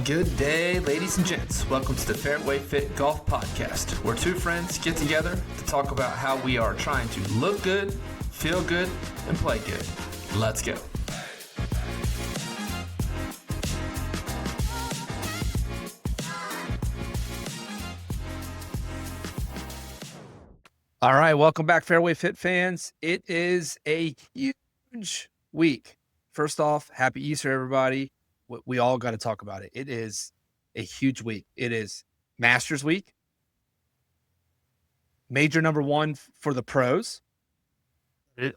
Good day, ladies and gents. Welcome to the Fairway Fit Golf Podcast, where two friends get together to talk about how we are trying to look good, feel good, and play good. Let's go. All right, welcome back, Fairway Fit fans. It is a huge week. First off, happy Easter, everybody. We all got to talk about it. It is a huge week. It is Masters week, major number one for the pros.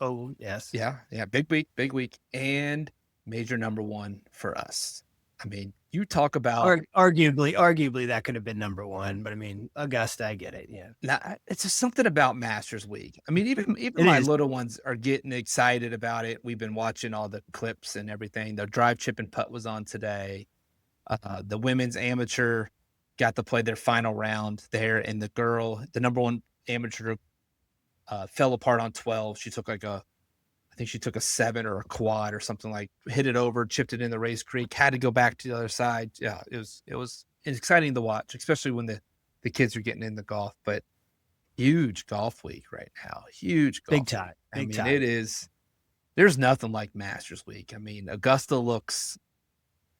Oh, yes. Yeah. Big week. And major number one for us. I mean, you talk about arguably that could have been number one, but I mean, Augusta, I get it. Yeah. Now, it's just something about Masters week. I mean, even my little ones are getting excited about it. We've been watching all the clips and everything. The drive, chip, and putt was on today. The women's amateur got to play their final round there, and the number one amateur, fell apart on 12. She took I think she took a 7 or a quad or something, like hit it over, chipped it in the race creek, had to go back to the other side. Yeah, it was exciting to watch, especially when the kids are getting into golf. But huge golf week right now. Huge golf. Big time. I mean, it is. There's nothing like Masters week. I mean, Augusta looks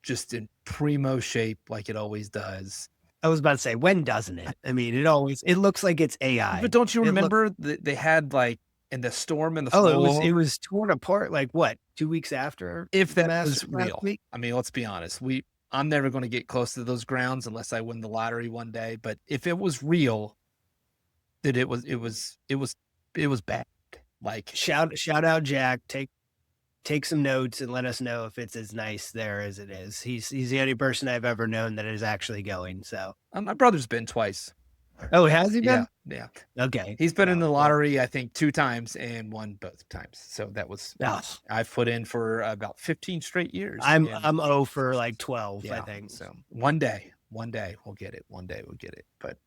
just in primo shape like it always does. I was about to say, when doesn't it? I mean, it looks like it's AI. But don't you remember they had in the storm and the snow? It was torn apart like what, 2 weeks after? If that was real. Week? I mean, let's be honest. I'm never going to get close to those grounds unless I win the lottery one day. But if it was real, that it was bad. Like shout out Jack. Take some notes and let us know if it's as nice there as it is. He's the only person I've ever known that is actually going. So my brother's been twice. Oh, has he been? Yeah. Okay. He's been in the lottery, I think, 2 times and won both times. So that was, I've put in for about 15 straight years. I'm 0 for like 12, I think. So one day we'll get it. One day we'll get it. But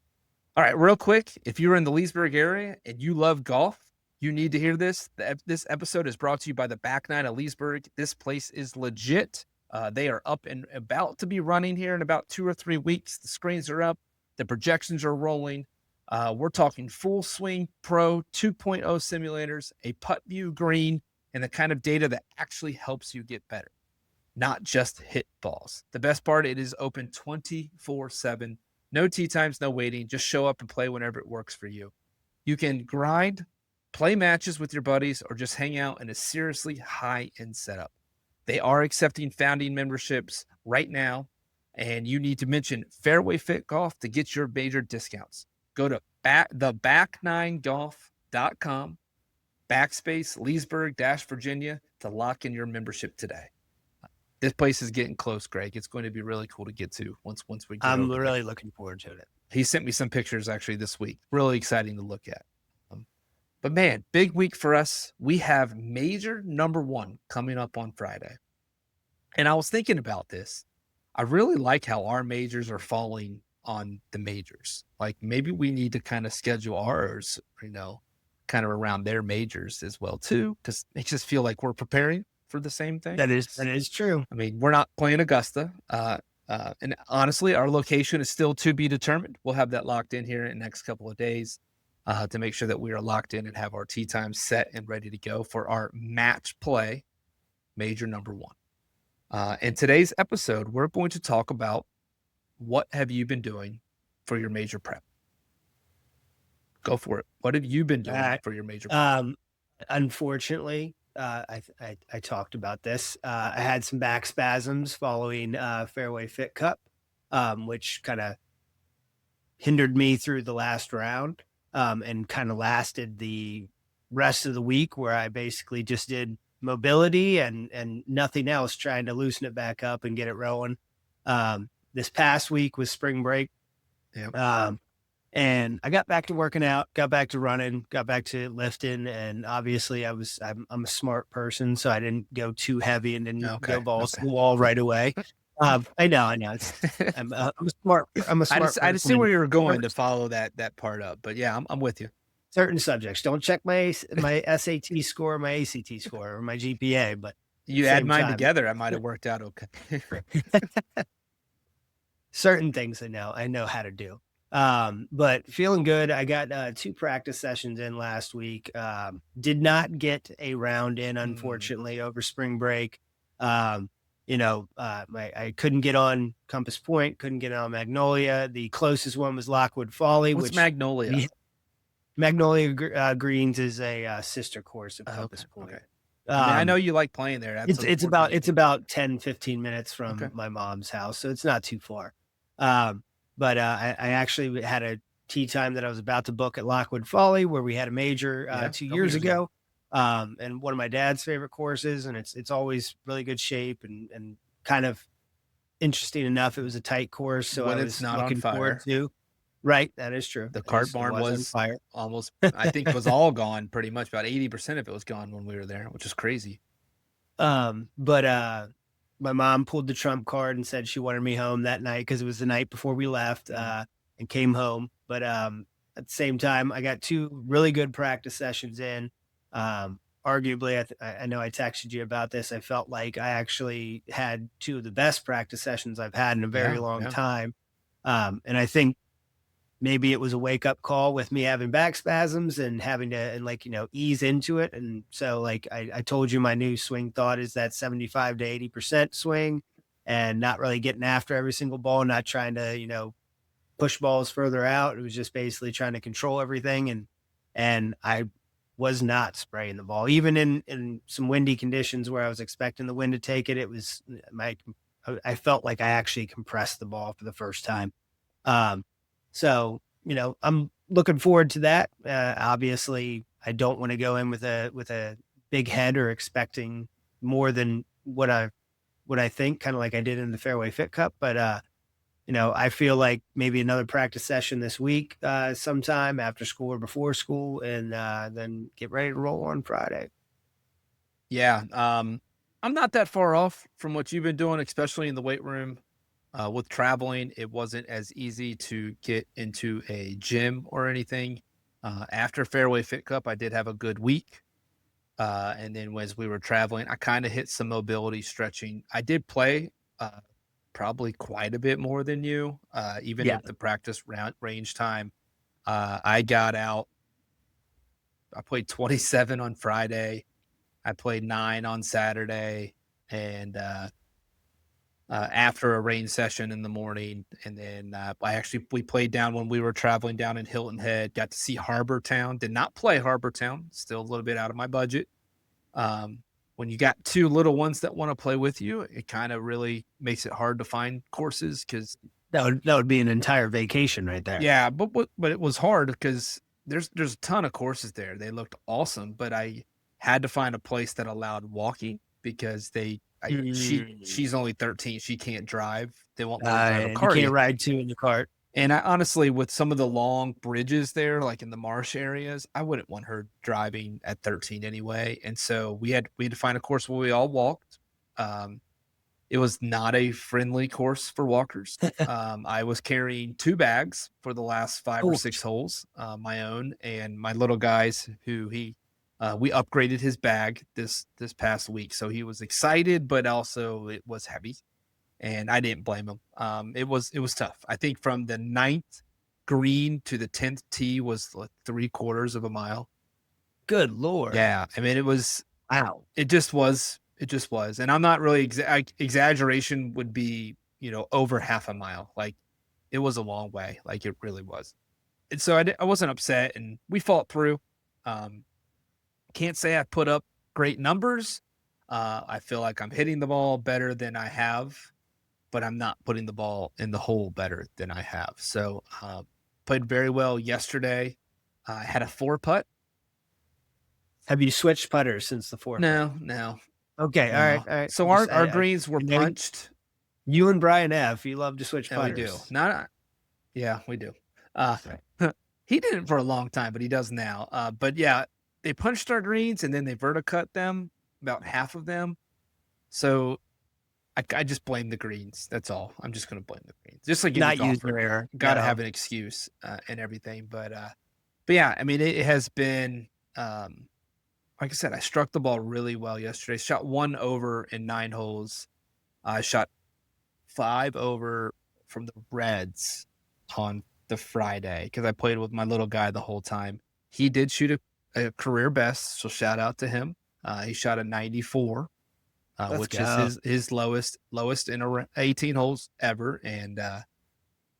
all right, real quick, if you're in the Leesburg area and you love golf, you need to hear this. This episode is brought to you by the Back Nine of Leesburg. This place is legit. They are up and about to be running here in about 2 or 3 weeks. The screens are up. The projections are rolling. We're talking full swing pro 2.0 simulators, a putt view green, and the kind of data that actually helps you get better, not just hit balls. The best part, it is open 24/7. No tee times, no waiting. Just show up and play whenever it works for you. You can grind, play matches with your buddies, or just hang out in a seriously high-end setup. They are accepting founding memberships right now, and you need to mention Fairway Fit Golf to get your major discounts. Go to theback9golf.com /Leesburg-Virginia to lock in your membership today. This place is getting close, Greg. It's going to be really cool to get to once we get I'm really looking forward to it. He sent me some pictures actually this week. Really exciting to look at. But man, big week for us. We have major number one coming up on Friday. And I was thinking about this. I really like how our majors are falling on the majors. Like maybe we need to kind of schedule ours, kind of around their majors as well too, because they just feel like we're preparing for the same thing. That is true. I mean, we're not playing Augusta. And honestly, our location is still to be determined. We'll have that locked in here in the next couple of days to make sure that we are locked in and have our tee times set and ready to go for our match play major number one. In today's episode, we're going to talk about what have you been doing for your major prep. Go for it. What have you been doing for your major prep? Unfortunately, I talked about this. I had some back spasms following Fairway Fit Cup, which kind of hindered me through the last round and kind of lasted the rest of the week, where I basically just did mobility and nothing else, trying to loosen it back up and get it rolling. This past week was spring break. Yeah. And I got back to working out, got back to running, got back to lifting. And obviously I'm a smart person, so I didn't go too heavy and didn't go balls to the wall right away. I know. I'm a smart person. I just see where you were going to follow that part up, but yeah, I'm with you. Certain subjects. Don't check my SAT score, my ACT score, or my GPA, but you add mine together, I might have worked out okay. certain things I know how to do. But feeling good. I got 2 practice sessions in last week. Did not get a round in, Mm. unfortunately, over spring break. Um, I couldn't get on Compass Point, couldn't get on Magnolia. The closest one was Lockwood Folly, What's which Magnolia? we Magnolia Greens is a sister course of Oh, Compass okay, okay. Point. I mean, I know Um, you like playing there. That's it's important to about you. 10-15 minutes Okay. from my mom's house, so it's not too far. Um, but I actually had a tee time that I was about to book at Lockwood Folly, where we had a major Yeah, a 2 couple years years ago. ago, and one of my dad's favorite courses, and it's always really good shape and kind of interesting enough. It was a tight course, so I When it's was not on looking forward fire. to. Right, that is true. The cart It barn was on was fire. almost, I think, was all gone pretty much. About 80% of it was gone when we were there, which is crazy. But my mom pulled the trump card and said she wanted me home that night because it was the night before we left, Mm. and came home. But at the same time, I got 2 really good practice sessions in. Arguably, I know I texted you about this. I felt like I actually had 2 of the best practice sessions I've had in a very Yeah, long yeah. time. And I think maybe it was a wake up call with me having back spasms and having to and like ease into it. And so like I told you, my new swing thought is that 75 to 80% swing, and not really getting after every single ball, not trying to push balls further out. It was just basically trying to control everything. And I was not spraying the ball even in some windy conditions where I was expecting the wind to take it. It was my I felt like I actually compressed the ball for the first time. um, so, I'm looking forward to that. Obviously, I don't want to go in with a big head or expecting more than what I think, kind of like I did in the Fairway Fit Cup. But I feel like maybe another practice session this week, sometime after school or before school, and then get ready to roll on Friday. Yeah, I'm not that far off from what you've been doing, especially in the weight room. With traveling, it wasn't as easy to get into a gym or anything. After Fairway Fit Cup, I did have a good week. And then as we were traveling, I kind of hit some mobility stretching. I did play probably quite a bit more than you, even Yeah. at the practice round range time. I got out, I played 27 on Friday. I played 9 on Saturday. And after a rain session in the morning. And then we played down when we were traveling down in Hilton Head, got to see Harbor Town, did not play Harbor Town, still a little bit out of my budget. Um, when you got 2 little ones that want to play with you, it kind of really makes it hard to find courses because, That would be an entire vacation right there. yeah, but it was hard because there's a ton of courses there. They looked awesome, but I had to find a place that allowed walking because Mm. she's only 13, she can't drive. They won't let her drive a And you cart can't yet. ride 2 in the cart. And I honestly, with some of the long bridges there, like in the marsh areas, I wouldn't want her driving at 13 anyway. And so we had to find a course where we all walked. Um, it was not a friendly course for walkers. I was carrying 2 bags for the last 5 or Oh, 6 holes, my own and my little guy's, who we upgraded his bag this past week. So he was excited, but also it was heavy, and I didn't blame him. It was tough. I think from the ninth green to the 10th tee was like 3/4 of a mile. good lord. Yeah, I mean, Wow. it just was, and I'm not really exaggeration would be, over half a mile. Like, it was a long way, like, it really was. And so I wasn't upset, and we fought through. Um, can't say I put up great numbers. I feel like I'm hitting the ball better than I have, but I'm not putting the ball in the hole better than I have. So, played very well yesterday. I had a 4 putt. Have you switched putters since the forfeit? No, no, Okay, all right, no. all right. So Just our greens were I know punched. you and Brian F, you love to switch Yeah, we do. putters. Not Yeah, we do. Uh, he didn't for a long time, but he does now. But yeah, they punched our greens and then they verticut them, about half of them. So I just blame the greens. That's all. I'm just gonna blame the greens. Just like any Not golfer, user error, gotta no. have an excuse, and everything. But yeah, I mean, it has been, like I said, I struck the ball really well yesterday. Shot 1 over in 9 holes. I shot 5 over from the Reds on the Friday because I played with my little guy the whole time. He did shoot a career best, so shout out to him. He shot a 94, Let's which go. is his lowest in 18 holes ever, and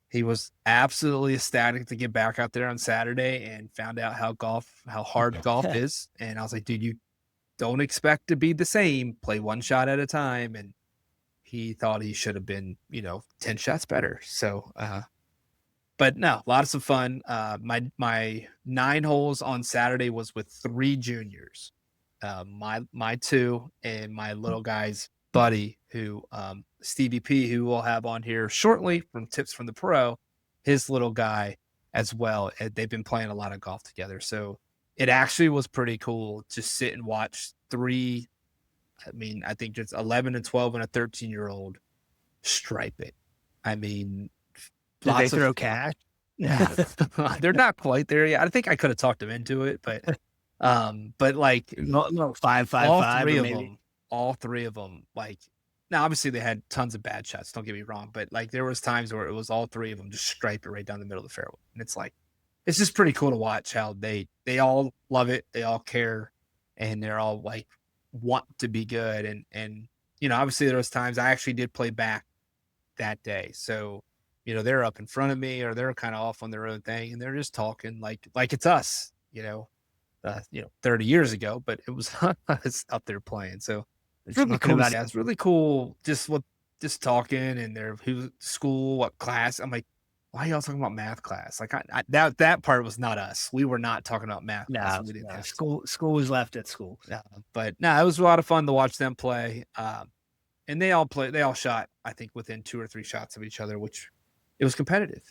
he was absolutely ecstatic to get back out there on Saturday and found out how hard golf is. And I was like, dude, you don't expect to be the same. Play one shot at a time. And he thought he should have been, 10 shots better. So, but no, lots of fun. My 9 holes on Saturday was with 3 juniors, my 2 and my little guy's buddy, who Stevie P, who we'll have on here shortly from Tips from the Pro, his little guy as well. They've been playing a lot of golf together, so it actually was pretty cool to sit and watch 3. I mean, I think it's 11 and 12 and a 13-year-old stripe it. I mean, Did they throw cash? Yeah, they're not quite there yet. I think I could have talked them into it, but like No, 5-5-5. All three of them, like now obviously they had tons of bad shots. Don't get me wrong, but like there was times where it was all 3 of them just stripe it right down the middle of the fairway, and it's like it's just pretty cool to watch how they all love it, they all care, and they're all like want to be good, and obviously there was times I actually did play back that day, so they're up in front of me or they're kind of off on their own thing, and they're just talking like it's us, 30 years ago, but it was us up there playing. So it's really cool. It's really cool. Just talking and their who school, what class. I'm like, why are y'all talking about math class? Like that part was not us. We were not talking about math. No, we didn't have school was left at school. But no, it was a lot of fun to watch them play. And they all shot, I think, within 2 or 3 shots of each other, which it was competitive.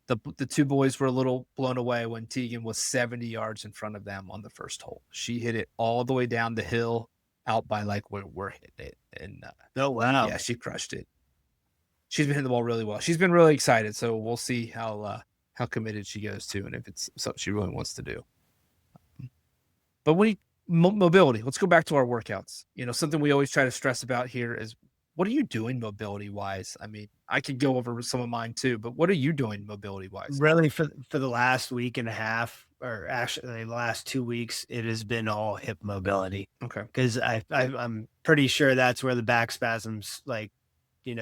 The 2 boys were a little blown away when Tegan was 70 yards in front of them on the first hole. She hit it all the way down the hill out by like where we're hitting it. And oh, wow. Yeah, she crushed it. She's been hitting the ball really well. She's been really excited. So we'll see how committed she goes to and if it's something she really wants to do. But mobility, let's go back to our workouts. Something we always try to stress about here is, what are you doing mobility wise? I mean, I could go over some of mine too, but what are you doing mobility wise? Really, for the last week and a half, or actually the last 2 weeks, it has been all hip mobility. Okay. Because I'm pretty sure that's where the back spasms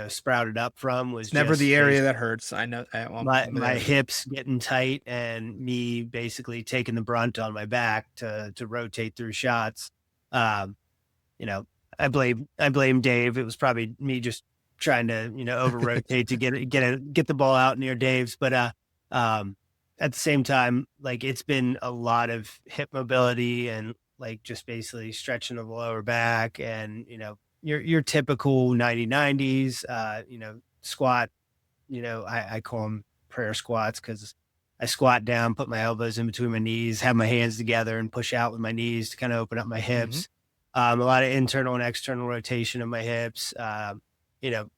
sprouted up from. Was never the area that hurts. I know my hips getting tight and me basically taking the brunt on my back to rotate through shots. I blame Dave. It was probably me just trying to, over rotate to get the ball out near Dave's. But at the same time, like it's been a lot of hip mobility and like just basically stretching of the lower back and, your typical 90-90s, squat, I call them prayer squats because I squat down, put my elbows in between my knees, have my hands together and push out with my knees to kind of open up my hips. A lot of internal and external rotation of my hips,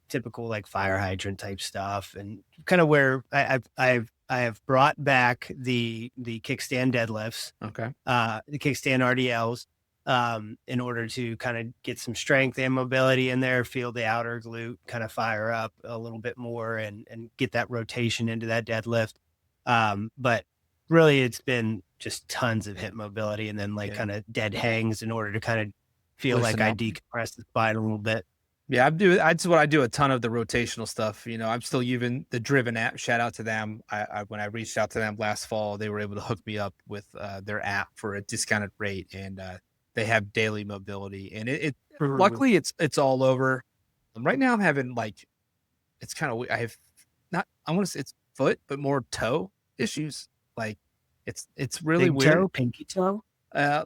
typical like fire hydrant type stuff, and kind of where I have brought back the kickstand deadlifts, the kickstand RDLs, in order to kind of get some strength and mobility in there, feel the outer glute kind of fire up a little bit more and get that rotation into that deadlift. But really it's been just tons of hip mobility and then kind of dead hangs in order to kind of feel like I decompress the spine a little bit. Yeah, that's what I do, a ton of the rotational stuff. I'm still using the Driven app. Shout out to them. When I reached out to them last fall, they were able to hook me up with their app for a discounted rate, and they have daily mobility. And it luckily it's all over. Right now I'm having it's kind of, I have not, I want to say it's foot, but more toe issues. Like it's really big weird. Toe, pinky toe.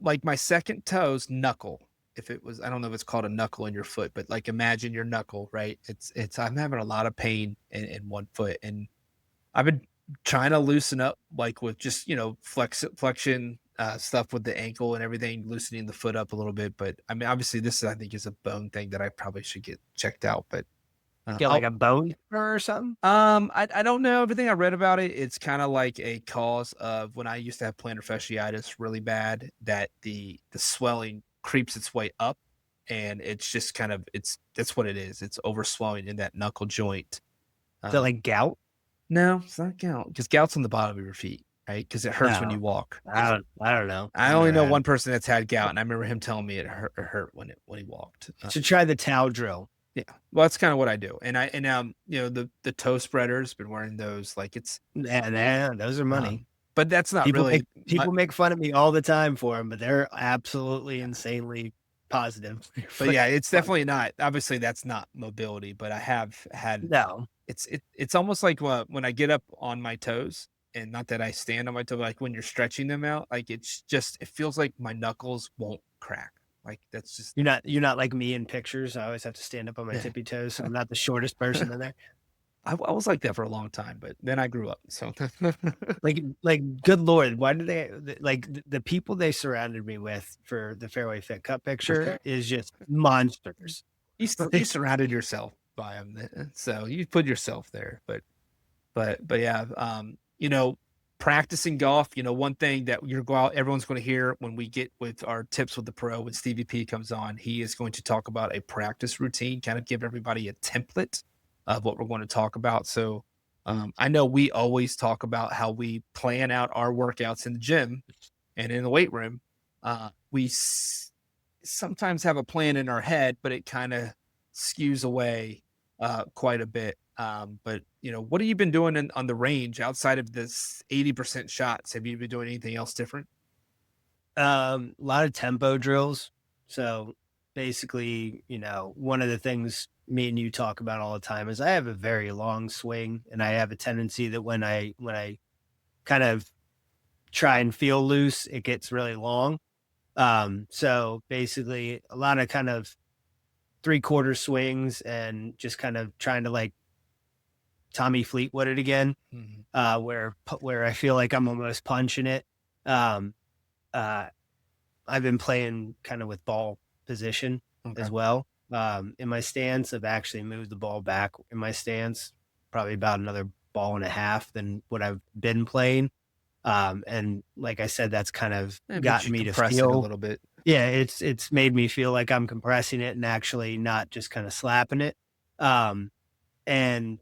Like my second toe's knuckle. If it was, I don't know if it's called a knuckle in your foot, but like imagine your knuckle, right? I'm having a lot of pain in one foot, and I've been trying to loosen up, like with just flexion stuff with the ankle and everything, loosening the foot up a little bit. But I mean, obviously, this I think is a bone thing that I probably should get checked out. But get like a bone or something. I don't know everything I read about it. It's kind of like a cause of when I used to have plantar fasciitis really bad, that the swelling creeps its way up, and it's just kind of that's what it is. It's overswelling in that knuckle joint. Is that like gout? No, it's not gout, because gout's on the bottom of your feet, right? Because it hurts when No, you walk. I don't know. I I've only never know had one it. person that's had gout, and I remember him telling me it hurt when he walked. Should try the towel drill. Yeah, well, that's kind of what I do, and the toe spreaders, been wearing those, like it's Yeah, those are money. but that's not really People make fun of me all the time for them, but they're absolutely insanely positive. but yeah, it's definitely not. Obviously, that's not mobility, but I have had No, it's almost like when I get up on my toes, and not that I stand on my toe, like when you're stretching them out, like it's just it feels like my knuckles won't crack. Like that's just you're not like me in pictures. I always have to stand up on my yeah. tippy toes, so I'm not the shortest person in there. I was like that for a long time, but then I grew up. So Good Lord, why do they like the people they surrounded me with for the Fairway Fit Cup picture is just monsters. you surrounded yourself by them, so you put yourself there. But yeah, practicing golf. One thing that everyone's going to hear when we get with our tips with the pro when Stevie P comes on, he is going to talk about a practice routine, kind of give everybody a template of what we're going to talk about. So I know we always talk about how we plan out our workouts in the gym and in the weight room. We sometimes have a plan in our head, but it kind of skews away quite a bit. But what have you been doing on the range outside of this 80% shots? Have you been doing anything else different? A lot of tempo drills. So basically, one of the things me and you talk about all the time is I have a very long swing, and I have a tendency that when I kind of try and feel loose, it gets really long. So basically a lot of kind of 3/4 swings and just kind of trying to like Tommy Fleetwood it again, Mhm. where I feel like I'm almost punching it. Um, uh, I've been playing kind of with ball position Okay. as well. In my stance, I've actually moved the ball back in my stance, probably about another ball and a half than what I've been playing. And like I said, that's kind of It makes gotten you me to compress it a feel, little bit. yeah, it's made me feel like I'm compressing it and actually not just kind of slapping it. Um, and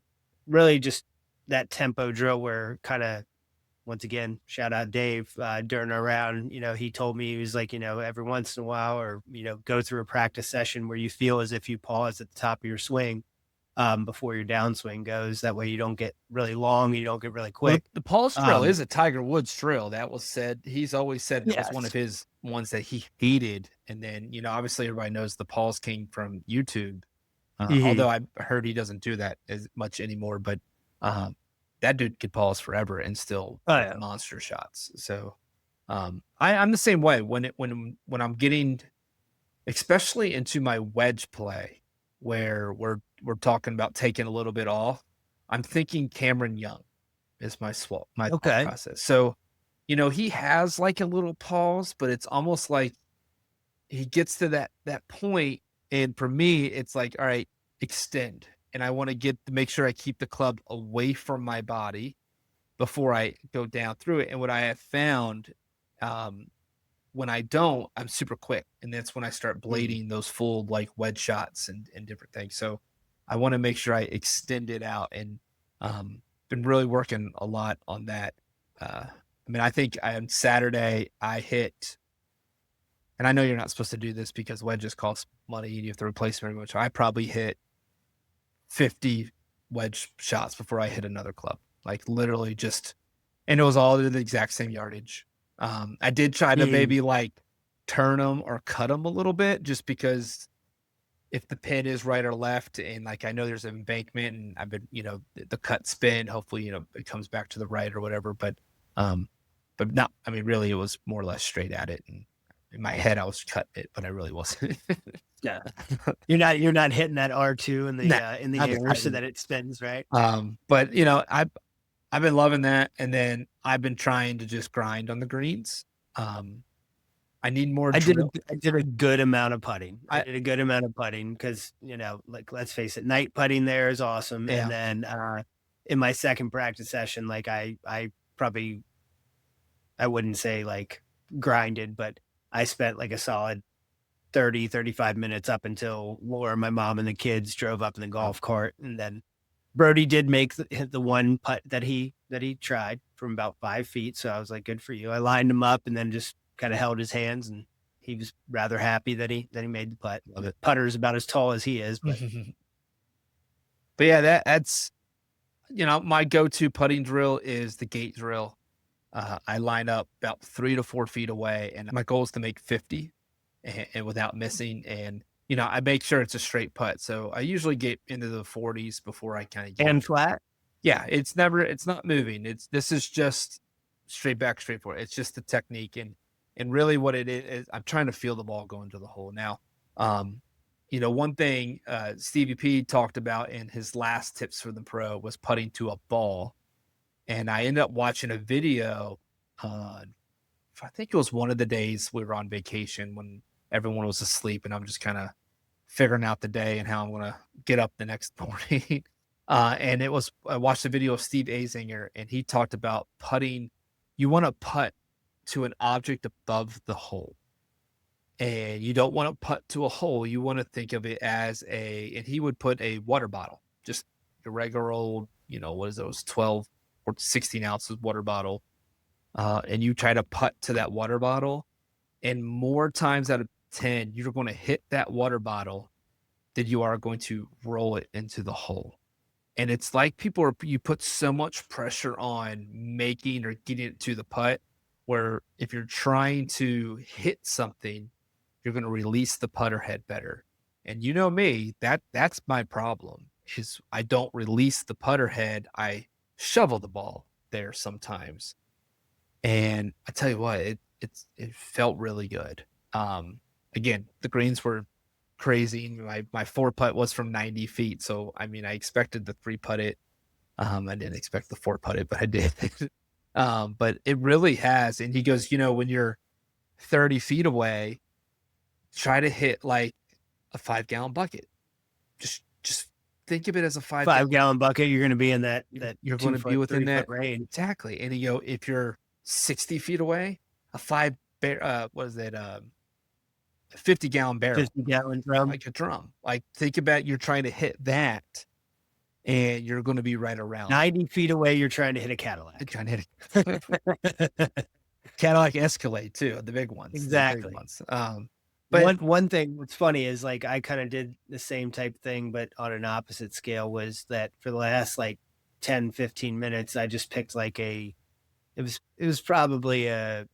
really just that tempo drill where kind of once again, shout out Dave, during our round, he told me, he was like, every once in a while, or, go through a practice session where you feel as if you pause at the top of your swing, before your downswing goes. That way you don't get really long, you don't get really Well, quick. the Paul's drill Um, is a Tiger Woods drill. That was said. He's always said that was one of yes. his ones that he hated. And then, obviously everybody knows the Paul's came from YouTube. Mhm. Although I heard he doesn't do that as much anymore, but um, that dude could pause forever and still Oh, hit yeah. monster shots. So I'm the same way when I'm getting especially into my wedge play where we're talking about taking a little bit off. I'm thinking Cameron Young is my thought Okay. process. So, he has like a little pause, but it's almost like he gets to that point, and for me, it's like, all right, extend. And I want to make sure I keep the club away from my body before I go down through it. And what I have found, um, when I don't, I'm super quick. And that's when I start Mhm. blading those full like wedge shots and different things. So I want to make sure I extend it out and been really working a lot on that. I think on Saturday I hit, and I know you're not supposed to do this because wedges cost money and you have to replace them very much. I probably hit 50 wedge shots before I hit another club. Like literally just, and it was all to the exact same yardage. I did try to Mhm. maybe like turn them or cut them a little bit just because if the pin is right or left, and like I know there's an embankment and I've been, the cut spin, hopefully, it comes back to the right or whatever. Um, but not, really it was more or less straight at it. And in my head, I was cutting it, but I really wasn't. Yeah. You're not hitting that R2 Nah, in the not air so excited. that it spins, right? But I've been loving that, and then I've been trying to just grind on the greens. Um, I need more drill. I did a good amount of putting. I I did a good amount of putting because, like, let's face it, night putting there is awesome. And Yeah, then, in my second practice session, like I probably, I wouldn't say like grinded, but I spent like a solid 30, 35 minutes up until Laura, my mom, and the kids drove up in the oh, golf cart. And then Brody did make the one putt that he tried from about 5 feet. So I was like, good for you. I lined him up and then just kind of held his hands, and he was rather happy that he made the putt. Love it. Putter is about as tall as he is, but But yeah, that's, my go-to putting drill is the gate drill. I line up about 3 to 4 feet away, and my goal is to make 50 and without missing. And, I make sure it's a straight putt. So I usually get into the 40s before I kind of get. and flat. Yeah, it's not moving. This is just straight back, straight forward. It's just the technique. And really what it is, I'm trying to feel the ball going to the hole. Now, one thing Stevie P talked about in his last tips for the pro was putting to a ball. And I ended up watching a video. I think it was one of the days we were on vacation when everyone was asleep, and I'm just kind of figuring out the day and how I'm going to get up the next morning. And I watched a video of Steve Azinger, and he talked about putting. You want to putt to an object above the hole, and you don't want to putt to a hole. You want to think of it as and he would put a water bottle, just a regular old, what is those, 12 or 16 ounces water bottle. And you try to putt to that water bottle, and more times out of 10, you're going to hit that water bottle than you are going to roll it into the hole. And it's like you put so much pressure on making or getting it to the putt, where if you're trying to hit something, you're going to release the putter head better. And you know me, that's my problem, is I don't release the putter head. I shovel the ball there sometimes. And I tell you what, it felt really good. Again, the greens were crazy. My 4 putt was from 90 feet. So, I mean, I expected the 3 putt it. I didn't expect the 4 putt it, but I did. But it really has. And he goes, when you're 30 feet away, try to hit like a 5-gallon bucket. Just think of it as a 5-gallon bucket. You're going to be in that you're going to be within that range. Exactly. And if you're 60 feet away, a 50-gallon barrel, 50-gallon drum, like a drum. Like, think about, you're trying to hit that, and you're going to be right around 90 feet away. You're trying to hit a Cadillac. trying to hit a Cadillac Escalade too, the big ones. Exactly. The big ones. But one thing that's funny is, like, I kind of did the same type thing, but on an opposite scale, was that for the last like 10, 15 minutes, I just picked like it was probably a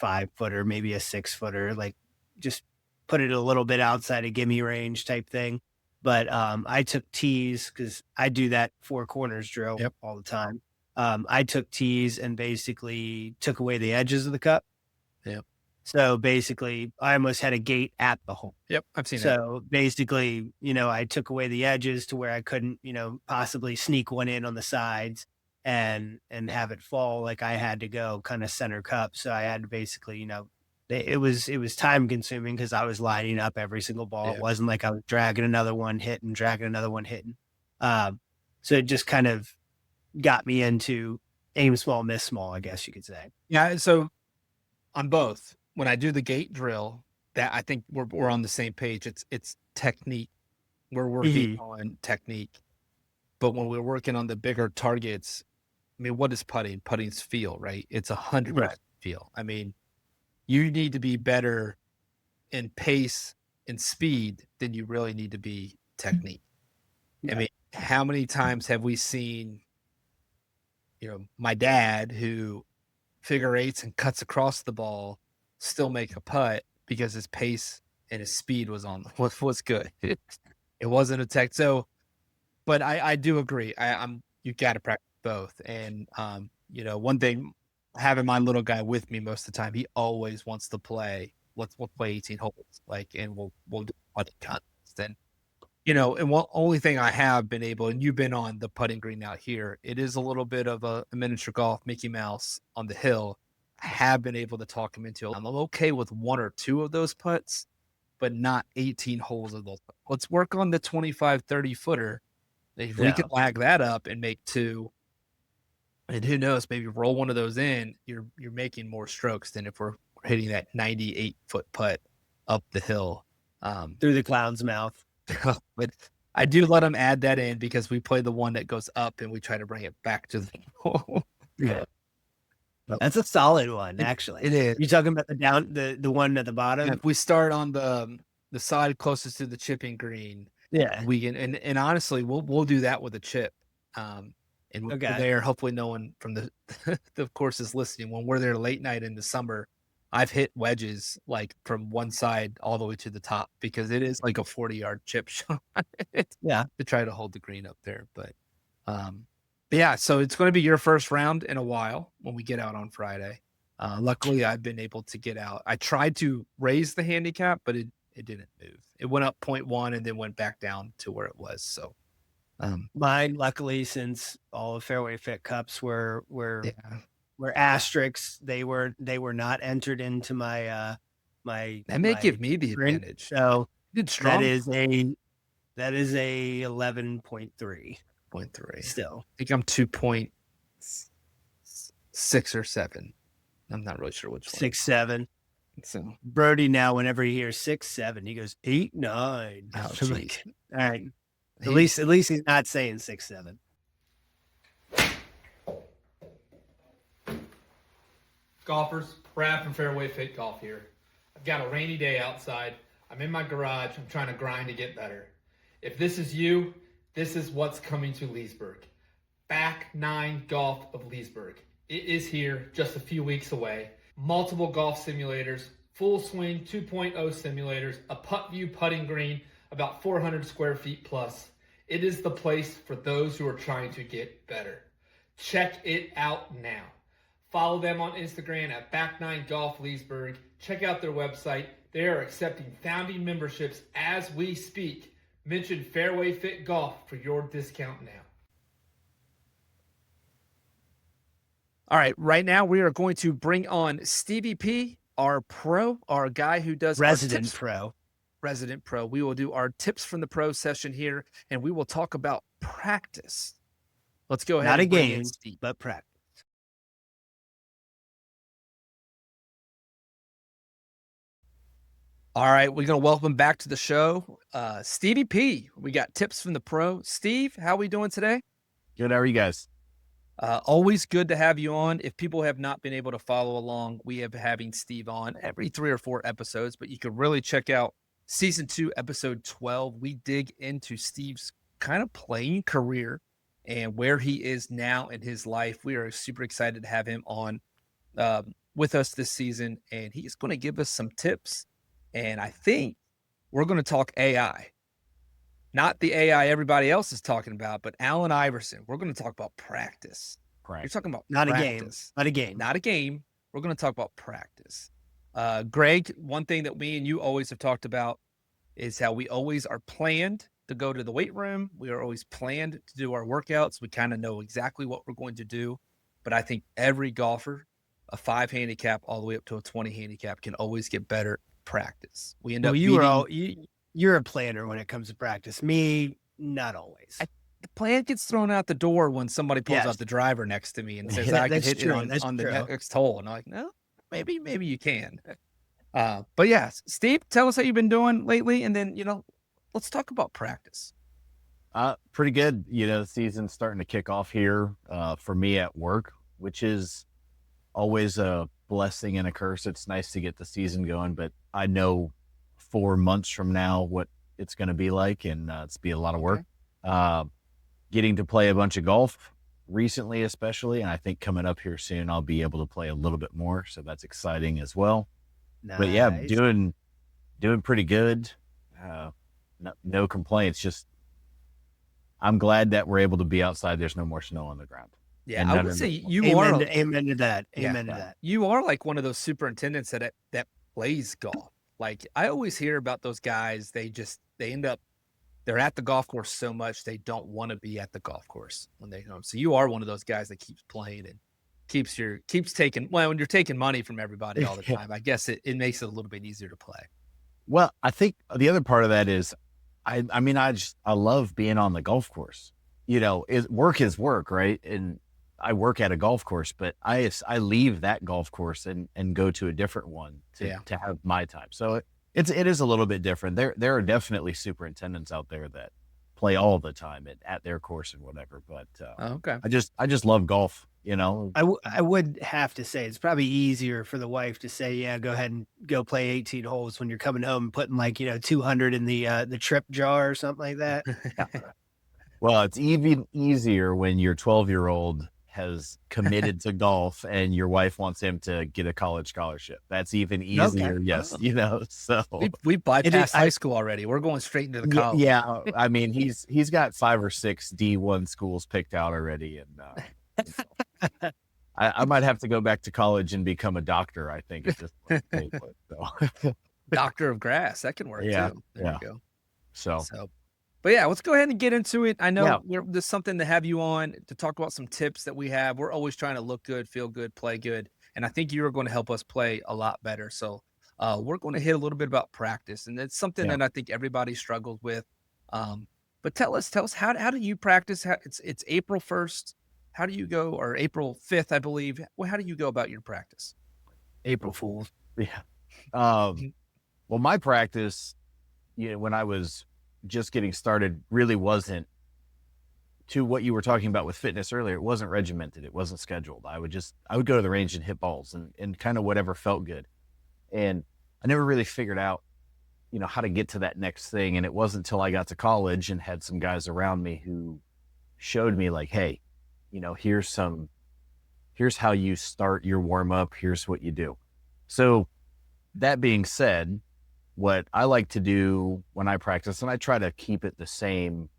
5-footer, maybe a 6-footer, like just put it a little bit outside of gimme range type thing. But I took tees, because I do that 4 corners drill all the time. I took tees and basically took away the edges of the cup. Yep. So basically, I almost had a gate at the hole. Yep, I've seen that. So basically, I took away the edges to where I couldn't, possibly sneak one in on the sides and have it fall. Like, I had to go kind of center cup. So I had to basically, it was time consuming, because I was lining up every single ball. Yeah. It wasn't like I was dragging another one, hitting, dragging another one, hitting. So it just kind of got me into aim small, miss small, I guess you could say. Yeah. So on both, when I do the gate drill, that I think we're on the same page. It's technique. We're working on technique. But when we're working on the bigger targets, I mean, what is putting? Putting's feel, right? It's 100% feel. I mean, you need to be better in pace and speed than you really need to be technique. I mean, how many times have we seen, my dad, who figure eights and cuts across the ball, still make a putt because his pace and his speed was good. It wasn't a tech. So, but I do agree. You got to practice both. And, one thing, having my little guy with me most of the time, he always wants to play. We'll play 18 holes, and we'll do putting contest. And, and only thing I have been able, and you've been on the putting green out here, it is a little bit of a miniature golf Mickey Mouse on the hill. I have been able to talk him into it. I'm okay with 1 or 2 of those putts, but not 18 holes of those. Let's work on the 25, 30 footer. If we can lag that up and make 2, and who knows, maybe roll one of those in, you're making more strokes than if we're hitting that 98-foot putt up the hill. Through the clown's mouth. But I do let them add that in because we play the one that goes up and we try to bring it back to the hole. Yeah. That's a solid one, actually. It is. You talking about the one at the bottom? If we start on the side closest to the chipping green, Yeah. we can and honestly, we'll do that with a chip. And we're Okay. there. Hopefully, no one from the course is listening. When we're there late night in the summer, I've hit wedges like from one side all the way to the top because it is like a 40-yard chip shot Yeah. to try to hold the green up there. But yeah, so it's going to be your first round in a while when we get out on Friday. Luckily, I've been able to get out. I tried to raise the handicap, but it didn't move. It went up 0.1 and then went back down to where it was. So mine, luckily, since all of Fairway Fit Cups were yeah. asterisks, they were not entered into my my. That may my give me the print. advantage. So You did strong. that is a 11.3. 0.3. Still, I think I'm 2.6 or 7. I'm not really sure which one. 6.7. So Brody now, whenever he hears 6.7, he goes 8.9. Oh, I'm like, geez. all right. At least he's not saying 6.7. Golfers, Brad from Fairway Fit Golf here. I've got a rainy day outside. I'm in my garage. I'm trying to grind to get better. If this is you, this is what's coming to Leesburg. Back 9 Golf of Leesburg. It is here, just a few weeks away. Multiple golf simulators, full swing 2.0 simulators, a putt view putting green, about 400 square feet plus. It is the place for those who are trying to get better. Check it out now. Follow them on Instagram at Back9 Golf Leesburg. Check out their website. They are accepting founding memberships as we speak. Mention Fairway Fit Golf for your discount now. All right, right now we are going to bring on Stevie P, our pro, our guy who does Resident pro. Resident pro. We will do our tips from the pro session here, and we will talk about practice. Let's go ahead. Not and a game, but practice. All right, we're going to welcome back to the show, Stevie P. We got tips from the pro. Steve, how are we doing today? Good. How are you guys? Always good to have you on. If people have not been able to follow along, we have having Steve on every 3 or 4 episodes, but you can really check out season 2, episode 12. We dig into Steve's kind of playing career and where he is now in his life. We are super excited to have him on with us this season, and he's going to give us some tips. And I think we're going to talk AI. Not the AI everybody else is talking about, but Allen Iverson. We're going to talk about practice. You're talking about not practice. A game. Not a game. We're going to talk about practice. Greg, one thing that me and you always have talked about is how we always are planned to go to the weight room. We are always planned to do our workouts. We kind of know exactly what we're going to do. But I think every golfer, a 5 handicap all the way up to a 20 handicap, can always get better practice. We end up you're a planner when it comes to practice. Me, not always. The plan gets thrown out the door when somebody pulls out the driver next to me and says, I can hit it on the next hole. And I'm like, no, maybe you can. But yeah, Steve, tell us how you've been doing lately. And then, let's talk about practice. Pretty good. The season's starting to kick off here for me at work, which is always a blessing and a curse. It's nice to get the season going, but I know 4 months from now what it's going to be like, and it's be a lot of work. Getting to play a bunch of golf recently, especially, and I think coming up here soon, I'll be able to play a little bit more. So that's exciting as well. Nice. But yeah, doing pretty good. No complaints. Just I'm glad that we're able to be outside. There's no more snow on the ground. Yeah, I would say you amen to that. Amen to that. You are like one of those superintendents that plays golf. Like I always hear about those guys. They end up, they're at the golf course so much they don't want to be at the golf course when they home. So you are one of those guys that keeps playing and keeps taking. Well, when you're taking money from everybody all the time, I guess it makes it a little bit easier to play. Well, I think the other part of that is, I love being on the golf course. Work is work, right? And I work at a golf course, but I leave that golf course and go to a different one to have my time. So it is a little bit different. There are definitely superintendents out there that play all the time at their course and whatever. But Okay. I just love golf, you know. I would have to say it's probably easier for the wife to say, yeah, go ahead and go play 18 holes when you're coming home and putting like, 200 in the trip jar or something like that. Well, it's even easier when your 12-year-old has committed to golf and your wife wants him to get a college scholarship. That's even easier. Okay. Yes. You know, so We bypassed high school already. We're going straight into the college. yeah. I mean, he's got 5 or 6 D1 schools picked out already. And I might have to go back to college and become a doctor, I think, at this point. So. Doctor of grass. That can work Yeah, too. There you go. So But yeah, let's go ahead and get into it. I know there's something to have you on to talk about some tips that we have. We're always trying to look good, feel good, play good. And I think you're going to help us play a lot better. So we're going to hit a little bit about practice. And it's something that I think everybody struggles with. But tell us, how do you practice? It's April 1st. How do you go? Or April 5th, I believe. Well, how do you go about your practice? April Fool's. Yeah. Well, my practice, when I was just getting started, really wasn't, to what you were talking about with fitness earlier. It wasn't regimented. It wasn't scheduled. I would go to the range and hit balls and kind of whatever felt good. And I never really figured out, how to get to that next thing. And it wasn't until I got to college and had some guys around me who showed me like, hey, here's how you start your warm up. Here's what you do. So that being said, what I like to do when I practice, and I try to keep it the same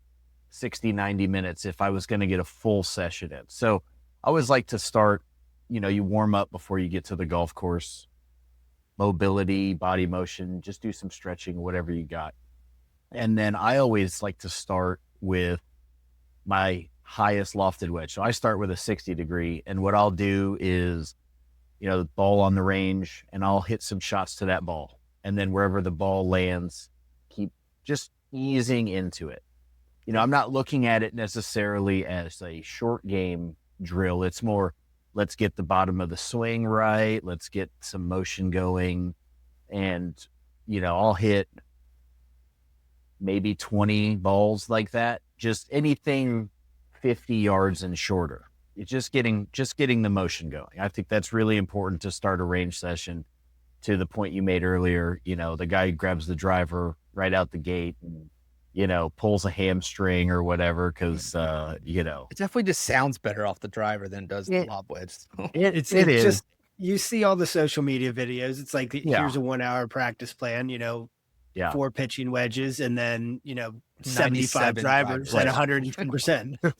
60, 90 minutes if I was going to get a full session in. So I always like to start, you warm up before you get to the golf course, mobility, body motion, just do some stretching, whatever you got. And then I always like to start with my highest lofted wedge. So I start with a 60 degree, and what I'll do is, the ball on the range, and I'll hit some shots to that ball. And then wherever the ball lands, keep just easing into it. I'm not looking at it necessarily as a short game drill. It's more, let's get the bottom of the swing right. Let's get some motion going. And, I'll hit maybe 20 balls like that. Just anything 50 yards and shorter. It's just getting the motion going. I think that's really important to start a range session. To the point you made earlier, the guy who grabs the driver right out the gate and, pulls a hamstring or whatever, because, It definitely just sounds better off the driver than it does the lob wedge. It is. Just, you see all the social media videos. It's like, here's a 1 hour practice plan, 4 pitching wedges, and then, 75 drivers at 110%.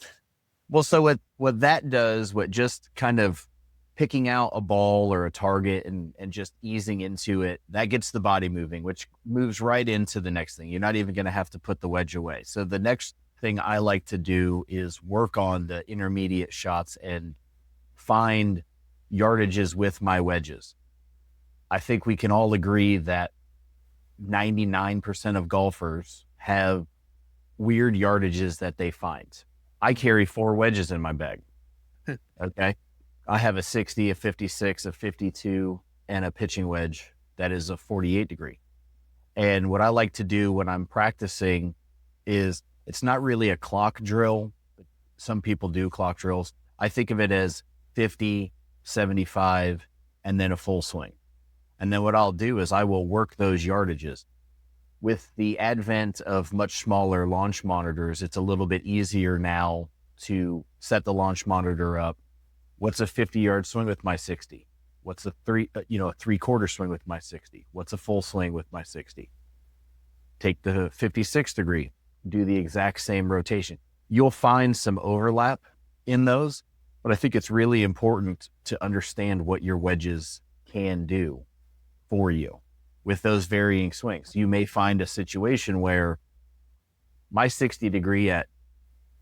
Well, so what that does, what just kind of picking out a ball or a target and just easing into it, that gets the body moving, which moves right into the next thing. You're not even going to have to put the wedge away. So the next thing I like to do is work on the intermediate shots and find yardages with my wedges. I think we can all agree that 99% of golfers have weird yardages that they find. I carry 4 wedges in my bag. Okay. I have a 60, a 56, a 52, and a pitching wedge that is a 48 degree. And what I like to do when I'm practicing is, it's not really a clock drill. Some people do clock drills. I think of it as 50, 75, and then a full swing. And then what I'll do is I will work those yardages. With the advent of much smaller launch monitors, it's a little bit easier now to set the launch monitor up. What's a 50-yard swing with my 60? What's a 3/4 swing with my 60? What's a full swing with my 60? Take the 56 degree, do the exact same rotation. You'll find some overlap in those, but I think it's really important to understand what your wedges can do for you with those varying swings. You may find a situation where my 60 degree at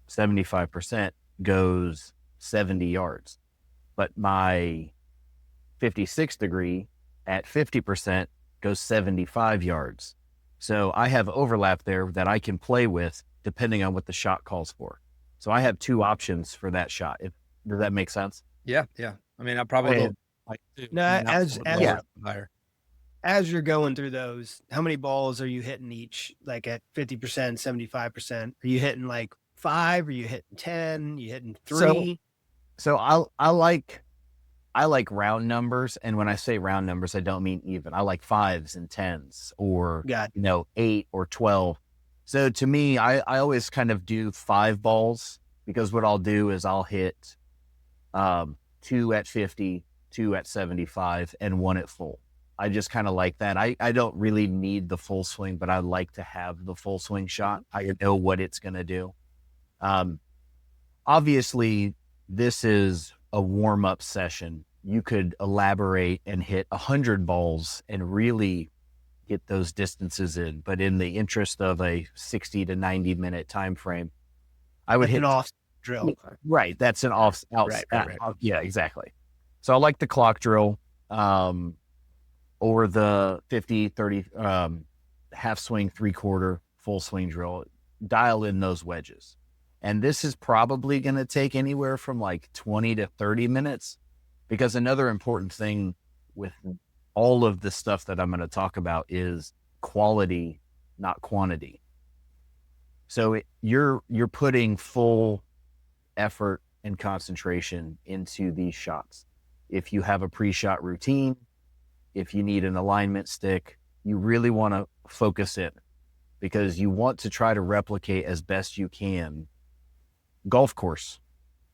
75% goes 70 yards. But my 56 degree at 50% goes 75 yards. So I have overlap there that I can play with depending on what the shot calls for. So I have 2 options for that shot. Does that make sense? Yeah. I mean, I probably No, as higher. as you're going through those, how many balls are you hitting each? Like at 50%, 75%? Are you hitting like 5? Are you hitting 10? You hitting 3? So I like round numbers, and when I say round numbers, I don't mean even. I like 5s and 10s, or Got 8 or 12. So to me, I always kind of do 5 balls, because what I'll do is I'll hit 2 at 50, 2 at 75, and 1 at full. I just kind of like that. I don't really need the full swing, but I like to have the full swing shot. I know what it's going to do. Obviously, this is a warm-up session. You could elaborate and hit 100 balls and really get those distances in. But in the interest of a 60 to 90 minute time frame, I would That's hit an off drill. Right. That's an off. Right. Yeah, exactly. So I like the clock drill over the 50, 30, half swing, 3/4, full swing drill. Dial in those wedges. And this is probably going to take anywhere from like 20 to 30 minutes, because another important thing with all of the stuff that I'm going to talk about is quality, not quantity. So you're putting full effort and concentration into these shots. If you have a pre-shot routine, if you need an alignment stick, you really want to focus in, because you want to try to replicate as best you can golf course.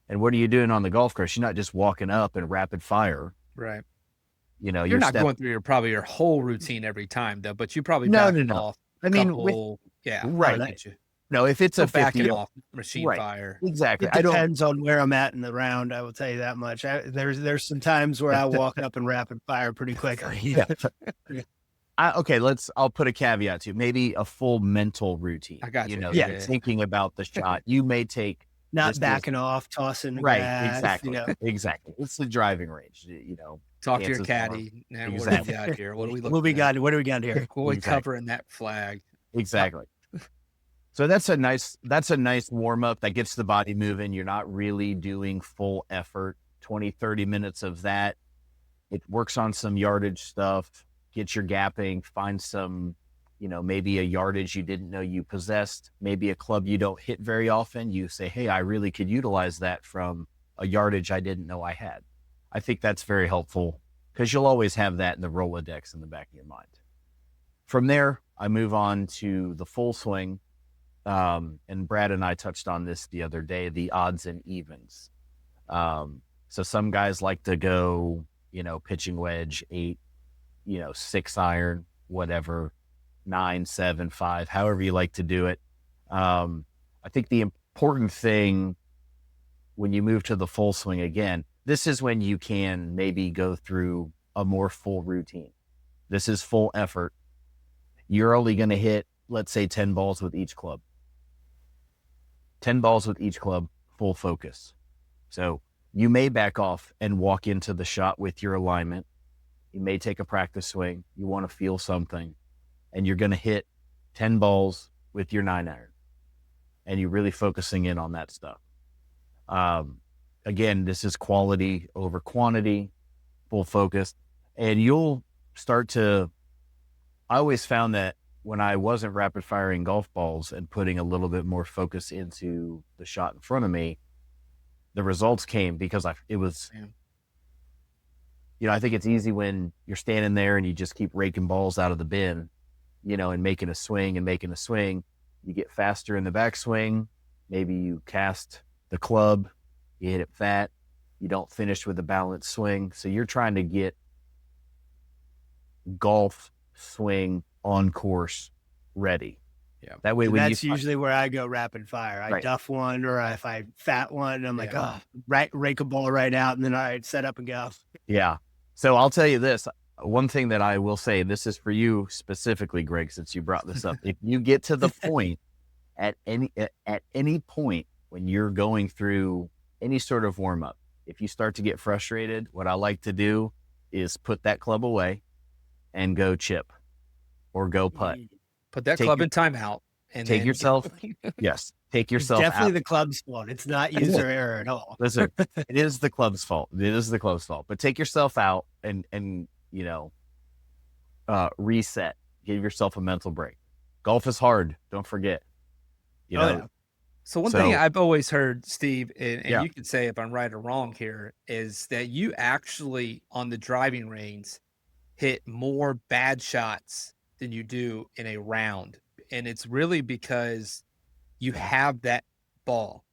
And what are you doing on the golf course? You're not just walking up and rapid fire. Right. You're not going through probably your whole routine every time though, but you probably No. off. I mean, right. I get you. No, if it's a 50 off machine fire. Exactly. It depends on where I'm at in the round. I will tell you that much. There's some times where I walk up and rapid fire pretty quickly. Yeah. I'll put a caveat to maybe a full mental routine. I got you. Thinking about the shot. You may take not backing off, tossing the right. grass, Exactly. Exactly. It's the driving range. Talk to your caddy. Now, exactly. What do we got here? What do we look? What do we got here? What we covering that flag? Exactly. So that's a nice warm up that gets the body moving. You're not really doing full effort. 20, 30 minutes of that. It works on some yardage stuff. Get your gapping. Find some, maybe a yardage you didn't know you possessed. Maybe a club you don't hit very often. You say, hey, I really could utilize that from a yardage I didn't know I had. I think that's very helpful, because you'll always have that in the Rolodex in the back of your mind. From there, I move on to the full swing. And Brad and I touched on this the other day, the odds and evens. So some guys like to go, pitching wedge 8, 6 iron, whatever, 9, 7, 5, however you like to do it. I think the important thing when you move to the full swing, again, this is when you can maybe go through a more full routine. This is full effort. You're only going to hit, let's say, 10 balls with each club. 10 balls with each club, full focus. So you may back off and walk into the shot with your alignment. You may take a practice swing. You want to feel something, and you're going to hit 10 balls with your 9 iron, and you're really focusing in on that stuff. Again, this is quality over quantity, full focus, and you'll start to, I always found that when I wasn't rapid firing golf balls and putting a little bit more focus into the shot in front of me, the results came because it was, I think it's easy when you're standing there and you just keep raking balls out of the bin, and making a swing. You get faster in the backswing. Maybe you cast the club, you hit it fat, you don't finish with a balanced swing. So you're trying to get golf swing on course ready. Yeah. That way, that's usually where I go rapid fire. I duff one, or if I fat one, I'm like, rake a ball right out, and then I set up and go. Yeah. So I'll tell you this. One thing that I will say, this is for you specifically, Greg, since you brought this up. If you get to the point at any point when you're going through any sort of warm up, if you start to get frustrated, what I like to do is put that club away and go chip or go putt. Put that club in timeout and take yourself. Yes. Take yourself it's definitely out. The club's fault. It's not user error at all. Listen, it is the club's fault. But take yourself out and reset, give yourself a mental break. Golf is hard. Don't forget, you know? Yeah. So one thing So I've always heard, Steve, and yeah, you can say if I'm right or wrong here, is that you actually on the driving range hit more bad shots than you do in a round. And it's really because you have that ball.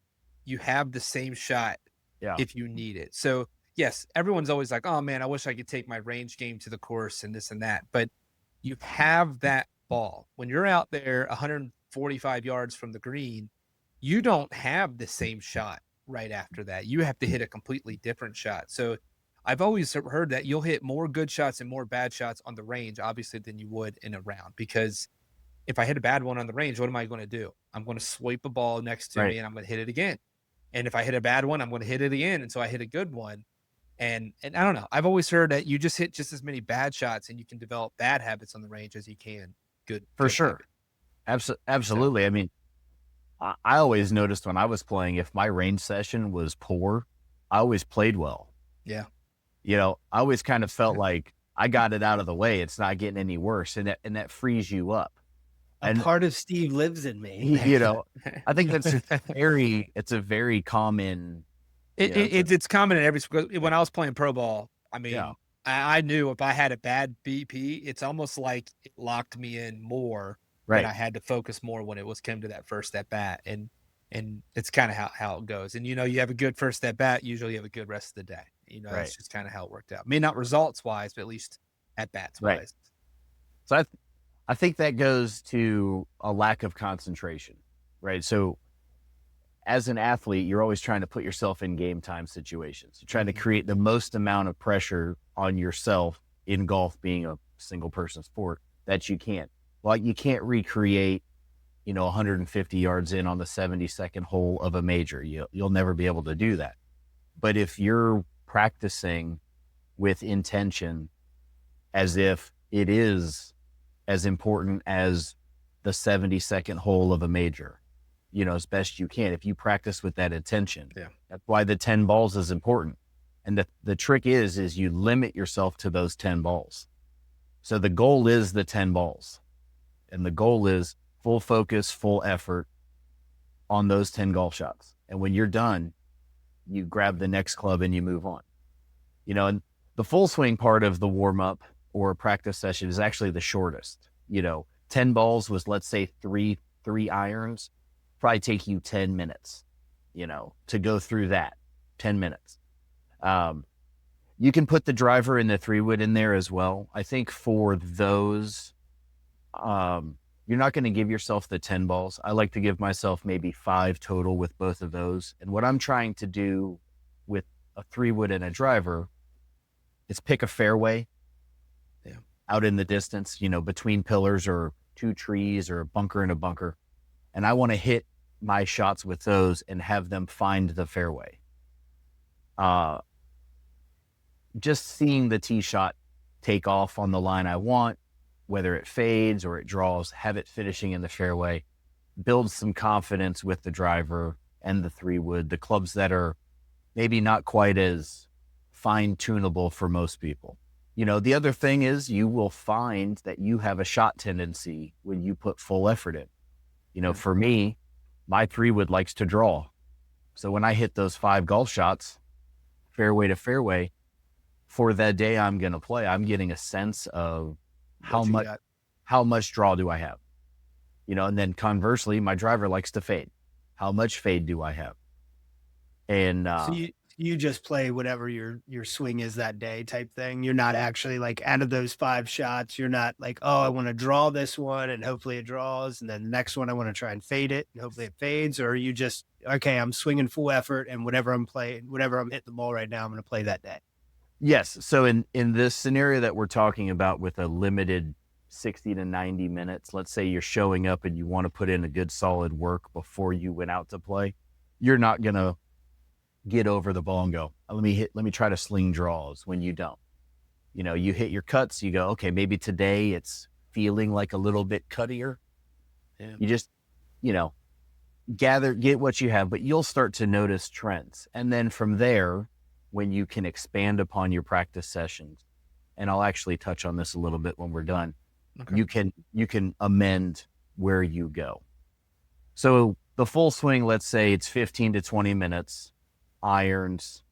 You have the same shot yeah, if you need it. So, yes, everyone's always like, "Oh man, I wish I could take my range game to the course and this and that." But you have that ball. When you're out there 145 yards from the green, you don't have the same shot right after that. You have to hit a completely different shot. So, I've always heard that you'll hit more good shots and more bad shots on the range, obviously, than you would in a round. Because if I hit a bad one on the range, what am I going to do? I'm going to swipe a ball next to right. me and I'm going to hit it again. And if I hit a bad one, I'm going to hit it again. And so I hit a good one. And I don't know. I've always heard that you just hit just as many bad shots and you can develop bad habits on the range as you can For good sure. habits. So Absolutely. I mean, I always noticed when I was playing, if my range session was poor, I always played well. yeah. You know, I always kind of felt like I got it out of the way. It's not getting any worse. And that frees you up. A And, part of Steve lives in me. you know, I think it's a very common, you know, It's common in every sport. When I was playing pro ball, I mean, yeah, I knew if I had a bad BP, it's almost like it locked me in more that right, I had to focus more when it was came to that first at bat. And it's kind of how it goes. And you know, you have a good first at bat, usually you have a good rest of the day. You know, right, that's just kind of how it worked out. I mean, not results wise, but at least at bats right. wise. So I think that goes to a lack of concentration, right? So as an athlete, you're always trying to put yourself in game time situations. You're trying to create the most amount of pressure on yourself in golf being a single person sport that you can. Well, you can't recreate, 150 yards in on the 72nd hole of a major. You'll never be able to do that. But if you're practicing with intention as if it is as important as the 72nd hole of a major, as best you can, if you practice with that intention. Yeah. That's why the 10 balls is important. And the trick is you limit yourself to those 10 balls. So the goal is the 10 balls. And the goal is full focus, full effort on those 10 golf shots. And when you're done, you grab the next club and you move on. And the full swing part of the warm up or practice session is actually the shortest. 10 balls was, let's say, three irons, probably take you 10 minutes, to go through that 10 minutes. You can put the driver and the 3-wood in there as well. I think for those, you're not going to give yourself the 10 balls. I like to give myself maybe 5 total with both of those. And what I'm trying to do with a 3-wood and a driver is pick a fairway out in the distance, between pillars or 2 trees or a bunker and a bunker. And I want to hit my shots with those and have them find the fairway. Just seeing the tee shot take off on the line I want, whether it fades or it draws, have it finishing in the fairway, build some confidence with the driver and the 3-wood, the clubs that are maybe not quite as fine-tunable for most people. The other thing is you will find that you have a shot tendency when you put full effort in. For me, my 3-wood likes to draw. So when I hit those 5 golf shots, fairway to fairway, for that day I'm going to play, I'm getting a sense of how much draw do I have? And then conversely, my driver likes to fade. How much fade do I have? And so you just play whatever your swing is that day type thing. You're not actually like out of those 5 shots, you're not like, oh, I want to draw this one and hopefully it draws. And then the next one, I want to try and fade it and hopefully it fades. Or you just, okay, I'm swinging full effort and whatever I'm hitting the ball right now, I'm going to play that day. Yes. So in this scenario that we're talking about with a limited 60 to 90 minutes, let's say you're showing up and you want to put in a good solid work before you went out to play, you're not going to get over the ball and go, let me try to sling draws when you don't. You hit your cuts, you go, okay, maybe today it's feeling like a little bit cuttier. Yeah. You just, get what you have, but you'll start to notice trends. And then from there, when you can expand upon your practice sessions, and I'll actually touch on this a little bit when we're done. Okay. You can amend where you go. So the full swing, let's say it's 15 to 20 minutes, irons,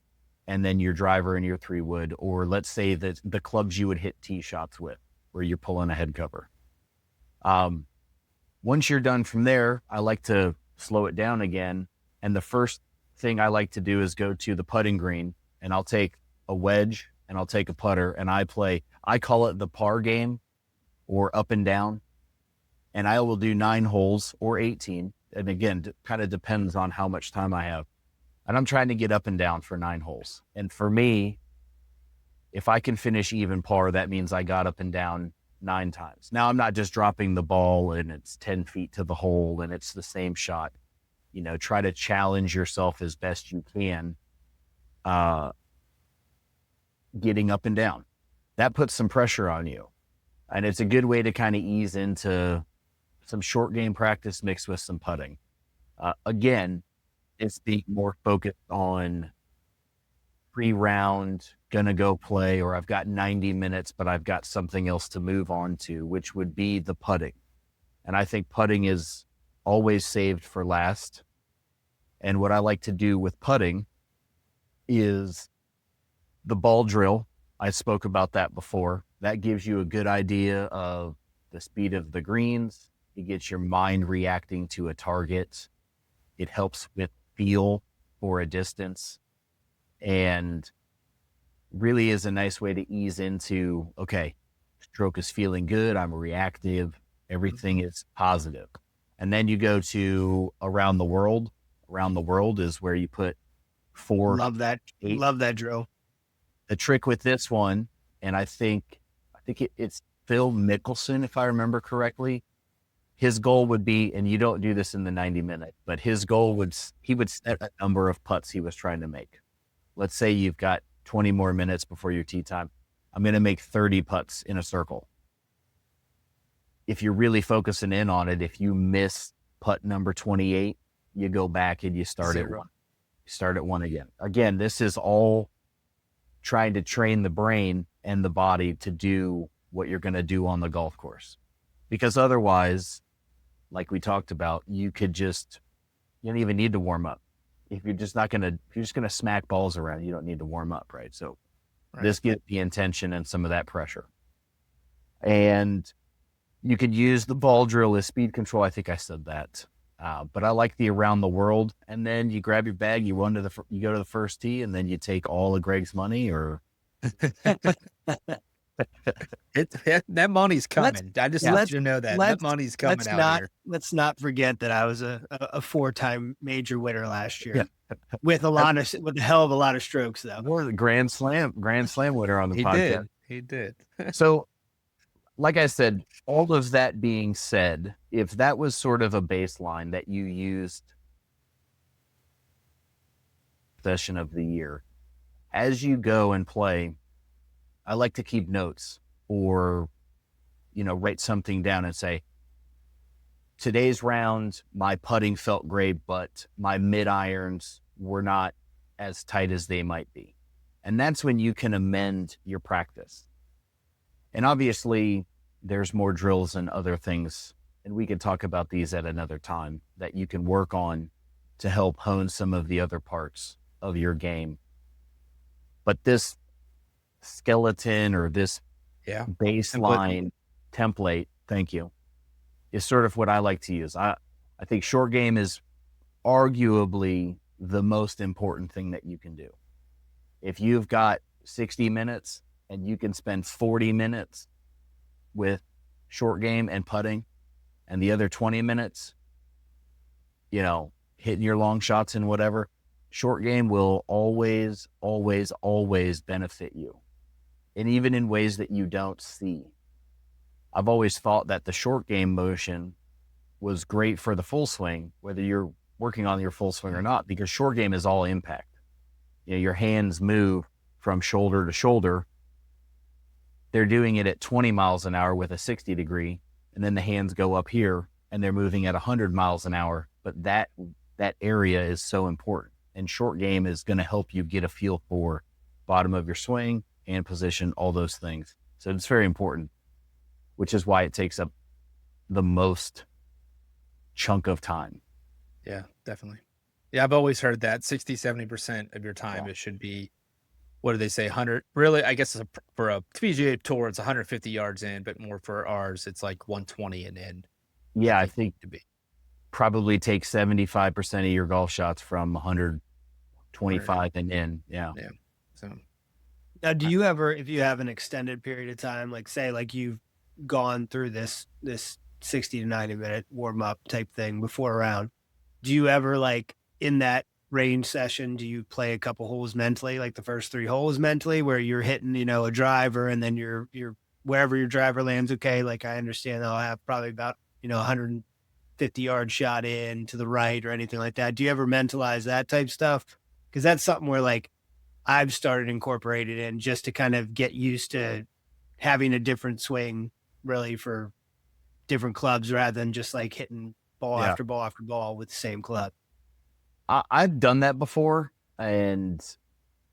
and then your driver and your 3-wood, or let's say that the clubs you would hit tee shots with, where you're pulling a head cover. Once you're done from there, I like to slow it down again. And the first thing I like to do is go to the putting green, and I'll take a wedge and I'll take a putter, and I call it the par game or up and down. And I will do 9 holes or 18. And again, kind of depends on how much time I have. And I'm trying to get up and down for 9 holes. And for me, if I can finish even par, that means I got up and down 9 times. Now, I'm not just dropping the ball and it's 10 feet to the hole and it's the same shot. Try to challenge yourself as best you can, getting up and down. That puts some pressure on you. And it's a good way to kind of ease into some short game practice mixed with some putting. Again, it's being more focused on pre-round, gonna go play, or I've got 90 minutes, but I've got something else to move on to, which would be the putting. And I think putting is always saved for last. And what I like to do with putting is the ball drill. I spoke about that before. That gives you a good idea of the speed of the greens. It gets your mind reacting to a target. It helps with feel for a distance, and really is a nice way to ease into, okay, stroke is feeling good. I'm reactive. Everything is positive. And then you go to around the world. Around the world is where you put 4. Love that. 8. Love that drill. The trick with this one, and I think it's Phil Mickelson, if I remember correctly. His goal would be, and you don't do this in the 90 minute, but his goal he would set a number of putts he was trying to make. Let's say you've got 20 more minutes before your tee time. I'm going to make 30 putts in a circle. If you're really focusing in on it, if you miss putt number 28, you go back and you start at 1. You start at 1 again. Again, this is all trying to train the brain and the body to do what you're going to do on the golf course. Because otherwise, like we talked about, you don't even need to warm up. If you're just going to smack balls around, you don't need to warm up, right? So This gives the intention and some of that pressure. And you could use the ball drill as speed control. I think I said that. But I like the around the world. And then you grab your bag, you go to the first tee, and then you take all of Greg's money, or that money's coming. I just let you know that money's coming out here. Let's not forget that I was a 4-time major winner last year, with a hell of a lot of strokes, though. More the Grand Slam winner on the podcast. He did. So, like I said, all of that being said, if that was sort of a baseline that you used session of the year, as you go and play, I like to keep notes or, write something down and say, today's round, my putting felt great, but my mid irons were not as tight as they might be. And that's when you can amend your practice. And obviously there's more drills and other things, and we could talk about these at another time, that you can work on to help hone some of the other parts of your game. But this skeleton or this baseline template, thank you, is sort of what I like to use. I think short game is arguably the most important thing that you can do. If you've got 60 minutes and you can spend 40 minutes with short game and putting, and the other 20 minutes, hitting your long shots and whatever, short game will always, always, always benefit you. And even in ways that you don't see. I've always thought that the short game motion was great for the full swing, whether you're working on your full swing or not, because short game is all impact. Your hands move from shoulder to shoulder. They're doing it at 20 miles an hour with a 60 degree, and then the hands go up here and they're moving at 100 miles an hour. But that area is so important. And short game is going to help you get a feel for bottom of your swing, and position, all those things. So it's very important, which is why it takes up the most chunk of time. Yeah, definitely. Yeah, I've always heard that 60-70% of your time, Yeah. it should be, what do they say, 100? Really, I guess for a PGA Tour, it's 150 yards in, but more for ours, it's like 120 and in. Yeah, I think to be probably take 75% of your golf shots from 125 and in. Yeah. Yeah. So Now, do you ever, if you have an extended period of time, like say, like you've gone through this 60 to 90-minute warm up type thing before a round, do you ever, like in that range session, do you play a couple holes mentally, like the first 3 holes mentally, where you're hitting, a driver and then you're wherever your driver lands? Okay, like I understand I'll have probably about 150-yard shot in to the right or anything like that. Do you ever mentalize that type stuff? Because that's something where like I've started incorporating in just to kind of get used to having a different swing, really, for different clubs rather than just like hitting ball Yeah. after ball after ball with the same club. I've done that before, and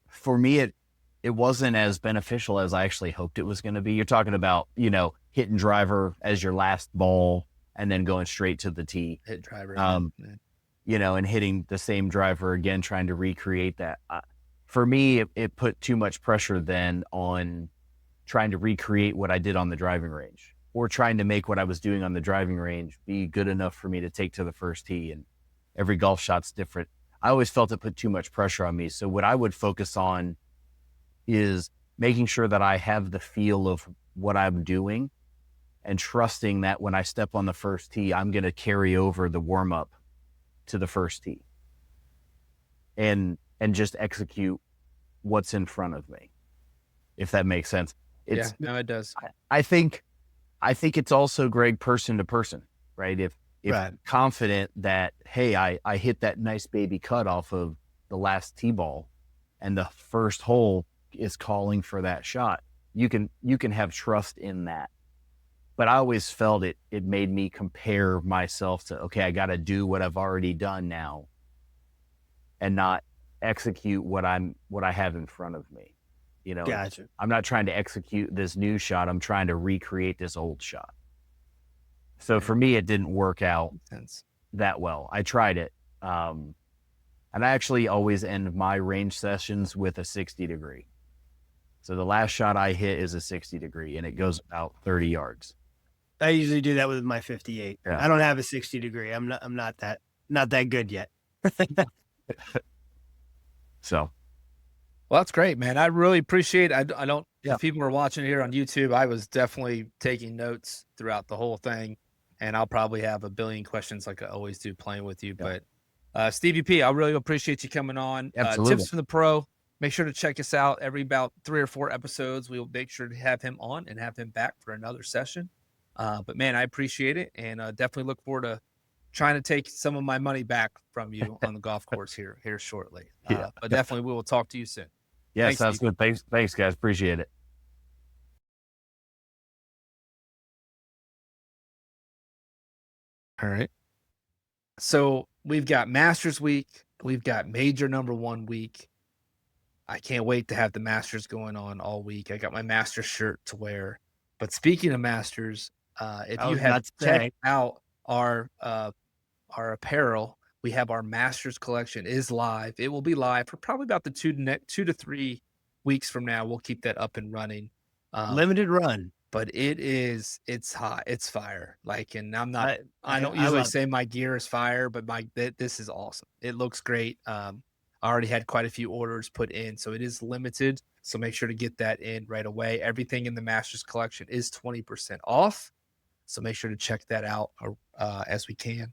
for me, it wasn't as beneficial as I actually hoped it was going to be. You're talking about, hitting driver as your last ball and then going straight to the tee. hit driver. And hitting the same driver again, trying to recreate that. For me, it put too much pressure then on trying to recreate what I did on the driving range, or trying to make what I was doing on the driving range be good enough for me to take to the first tee. And every golf shot's different. I always felt it put too much pressure on me. So what I would focus on is making sure that I have the feel of what I'm doing and trusting that when I step on the first tee, I'm going to carry over the warm up to the first tee and just execute what's in front of me, if that makes sense. Yeah, no, it does. I think it's also, Greg, person to person, right? If Right. I'm confident that, hey, I hit that nice baby cut off of the last tee ball and the first hole is calling for that shot, you can have trust in that. But I always felt it made me compare myself to, okay, I got to do what I've already done now and not execute what I have in front of me. Gotcha. I'm not trying to execute this new shot. I'm trying to recreate this old shot. So for me, it didn't work out that well. I tried it. And I actually always end my range sessions with a 60-degree. So the last shot I hit is a 60-degree, and it goes about 30 yards. I usually do that with my 58. Yeah. I don't have a 60-degree. I'm not that good yet. So, well, that's great, man. I really appreciate it. I don't, Yeah. if people are watching here on YouTube, I was definitely taking notes throughout the whole thing, and I'll probably have a billion questions like I always do playing with you. Yeah. But Stevie P, I really appreciate you coming on. Absolutely. Tips from the Pro. Make sure to check us out every about 3 or 4 episodes. We will make sure to have him on and have him back for another session. But man, I appreciate it, and definitely look forward to trying to take some of my money back from you on the golf course here shortly. Yeah. But definitely we will talk to you soon. yeah, Thanks, sounds Steve. good. Thanks, guys. Appreciate it. All right. So we've got Masters week. We've got major number 1 week. I can't wait to have the Masters going on all week. I got my Masters shirt to wear. But speaking of Masters, if I you was have about to say. checked out our apparel, we have our Masters collection is live. It will be live for probably about the 2 to 3 weeks from now. We'll keep that up and running. Limited run. But it's hot. It's fire. Like, and I'm not, I don't I usually love say my gear is fire, but this is awesome. It looks great. I already had quite a few orders put in, so it is limited. So make sure to get that in right away. Everything in the Masters collection is 20% off. So make sure to check that out as we can.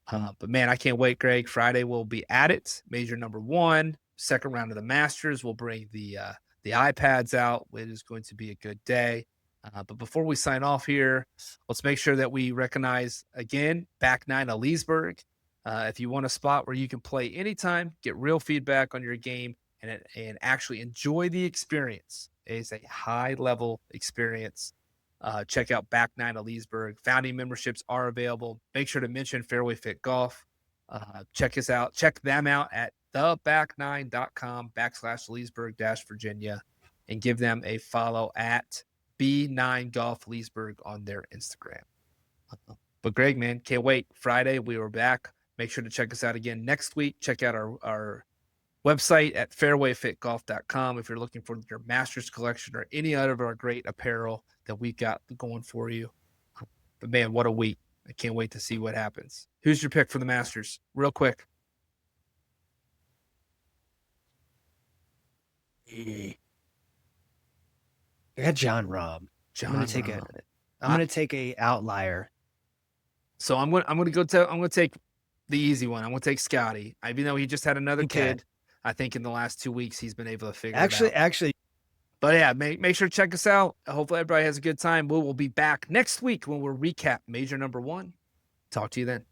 But man, I can't wait, Greg. Friday we'll be at it. Major number 1, second round of the Masters. We'll bring the iPads out. It is going to be a good day. But before we sign off here, let's make sure that we recognize again Back 9 of Leesburg. If you want a spot where you can play anytime, get real feedback on your game, and actually enjoy the experience. It's a high-level experience. Check out Back 9 of Leesburg. Founding memberships are available. Make sure to mention Fairway Fit Golf. Check us out. Check them out at theback9.com/Leesburg-Virginia. and give them a follow at B9 Golf Leesburg on their Instagram. But Greg, man, can't wait. Friday, we were back. Make sure to check us out again next week. Check out our website at fairwayfitgolf.com if you're looking for your Masters collection or any other of our great apparel that we've got going for you. But man, what a week. I can't wait to see what happens. Who's your pick for the Masters? Real quick. I got John Rahm. I'm gonna take a outlier. So I'm gonna take the easy one. I'm gonna take Scotty. Even though he just had another kid, I think in the last 2 weeks he's been able to figure it out. Actually, but yeah, make sure to check us out. Hopefully everybody has a good time. We will be back next week when we'll recap major number 1. Talk to you then.